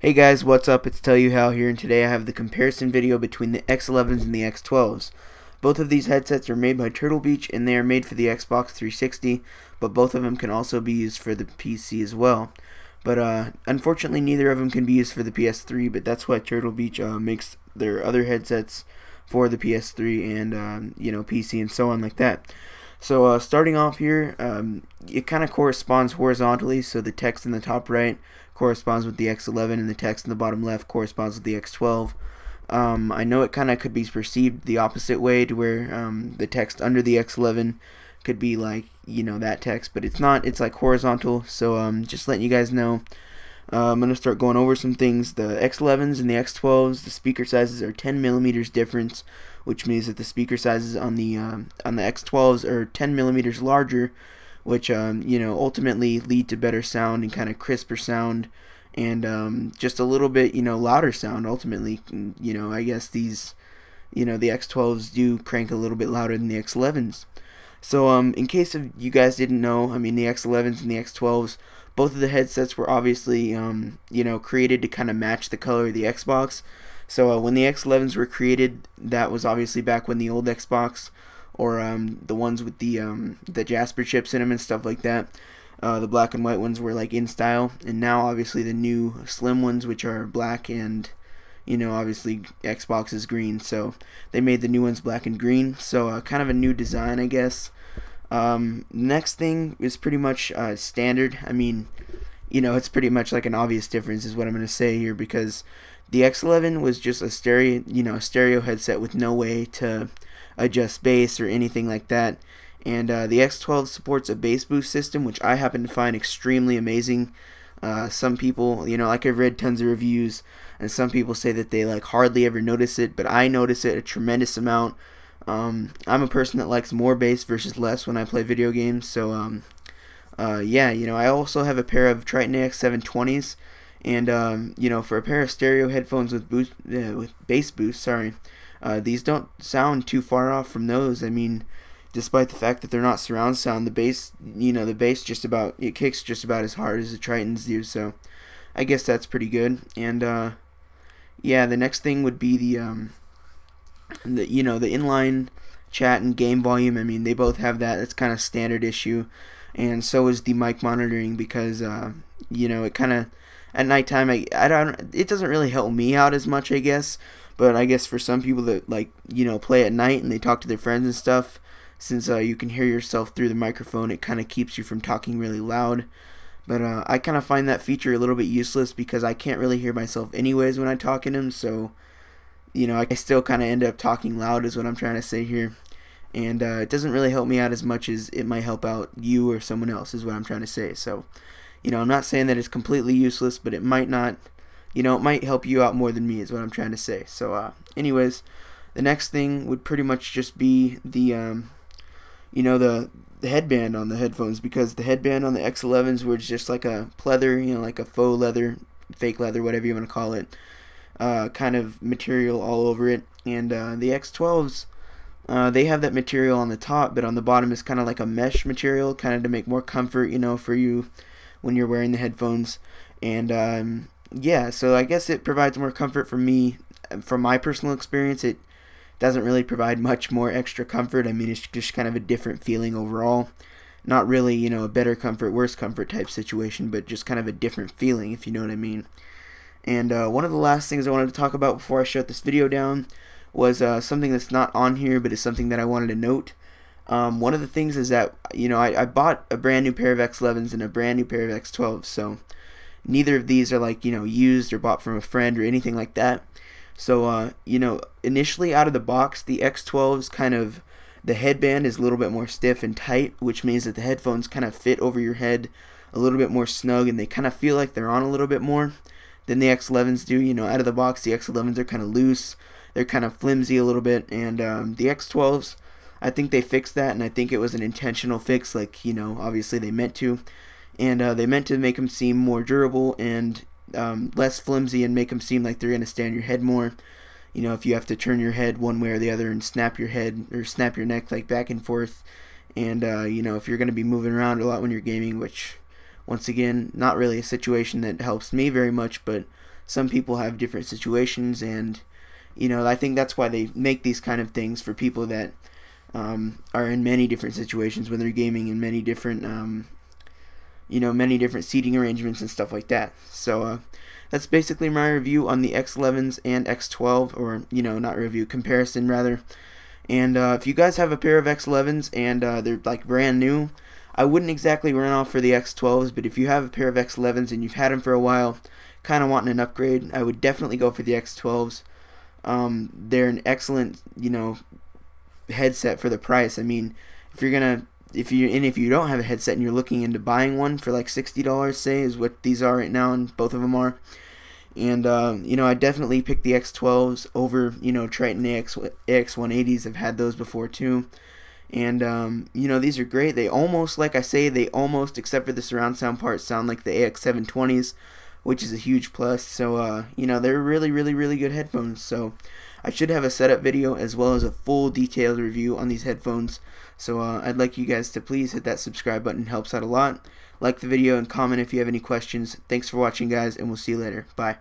Hey guys, what's up? It's tellyouhow here, and today I have the comparison video between the X11s and the X12s. Both of these headsets are made by Turtle Beach, and they are made for the Xbox 360, but both of them can also be used for the PC as well. But unfortunately, neither of them can be used for the PS3, but that's why Turtle Beach makes their other headsets for the PS3 and PC and so on like that. So starting off here, it kind of corresponds horizontally, so the text in the top right corresponds with the X11 and the text in the bottom left corresponds with the X12. I know it kind of could be perceived the opposite way, to where the text under the X11 could be like, that text, but it's not. It's like horizontal, so just letting you guys know. I'm going to start going over some things. The X11s and the X12s, the speaker sizes are 10 millimeters difference, which means that the speaker sizes on the X12s are 10 millimeters larger, which ultimately lead to better sound and kind of crisper sound, and just a little bit louder sound ultimately. I guess these the X12s do crank a little bit louder than the X11s. So in case of you guys didn't know, I mean, the X11s and the X12s, both of the headsets were obviously created to kind of match the color of the Xbox. So when the X11s were created, that was obviously back when the old Xbox, or the ones with the Jasper chips in them and stuff like that, the black and white ones were like in style. And now obviously the new slim ones, which are black and obviously Xbox is green, so they made the new ones black and green, so kind of a new design, I guess. Next thing is pretty much standard. I mean, it's pretty much like an obvious difference is what I'm going to say here, because the X11 was just a stereo headset with no way to adjust bass or anything like that, and the X12 supports a bass boost system, which I happen to find extremely amazing. Some people, like, I've read tons of reviews, and some people say that they like hardly ever notice it, but I notice it a tremendous amount. I'm a person that likes more bass versus less when I play video games, so yeah, I also have a pair of Triton X720s, and for a pair of stereo headphones with bass boost, these don't sound too far off from those. I mean, despite the fact that they're not surround sound, the bass, it kicks just about as hard as the Tritons do, so I guess that's pretty good. And yeah, the next thing would be the inline chat and game volume. I mean, they both have that. That's kind of standard issue, and so is the mic monitoring, because it kind of at nighttime, it doesn't really help me out as much, I guess. But I guess for some people that play at night and they talk to their friends and stuff, since you can hear yourself through the microphone, it kind of keeps you from talking really loud. But I kind of find that feature a little bit useless, because I can't really hear myself anyways when I talk in them, so I still kind of end up talking loud is what I'm trying to say here. And it doesn't really help me out as much as it might help out you or someone else, is what I'm trying to say. So I'm not saying that it's completely useless, but it might not, it might help you out more than me, is what I'm trying to say. So anyways, the next thing would pretty much just be the the headband on the headphones, because the headband on the X11s was just like a pleather, like a faux leather, fake leather, whatever you want to call it, kind of material all over it. And the X12s, they have that material on the top, but on the bottom is kind of like a mesh material, kind of to make more comfort, for you when you're wearing the headphones. And yeah, so I guess it provides more comfort for me. From my personal experience, it doesn't really provide much more extra comfort. I mean, it's just kind of a different feeling overall. Not really, a better comfort, worse comfort type situation, but just kind of a different feeling, if you know what I mean. And one of the last things I wanted to talk about before I shut this video down was something that's not on here, but is something that I wanted to note. One of the things is that, I bought a brand new pair of X11s and a brand new pair of X12s, so neither of these are like, used or bought from a friend or anything like that. So, initially out of the box, the X12's the headband is a little bit more stiff and tight, which means that the headphones kind of fit over your head a little bit more snug, and they kind of feel like they're on a little bit more than the X11s do. Out of the box, the X11s are kind of loose, they're kind of flimsy a little bit, and the X12s, I think they fixed that, and I think it was an intentional fix, like, obviously they meant to, and they meant to make them seem more durable and less flimsy, and make them seem like they're going to stay on your head more. If you have to turn your head one way or the other and snap your head or snap your neck like back and forth, and if you're going to be moving around a lot when you're gaming, which once again, not really a situation that helps me very much, but some people have different situations, and you know, I think that's why they make these kind of things for people that are in many different situations when they're gaming, in many different many different seating arrangements and stuff like that. So that's basically my review on the X11s and X12, or not review, comparison rather. And if you guys have a pair of X11s and they're like brand new, I wouldn't exactly run off for the X12s, but if you have a pair of X11s and you've had them for a while, kind of wanting an upgrade, I would definitely go for the X12s. They're an excellent, headset for the price. I mean, if you don't have a headset and you're looking into buying one for like $60, say, is what these are right now, and both of them are. And I definitely pick the X12s over Triton AX180s. I've had those before too, and these are great. They almost, like I say, except for the surround sound part, sound like the AX720s, which is a huge plus. So they're really good headphones. So I should have a setup video as well as a full detailed review on these headphones. So I'd like you guys to please hit that subscribe button. It helps out a lot. Like the video and comment if you have any questions. Thanks for watching, guys, and we'll see you later. Bye.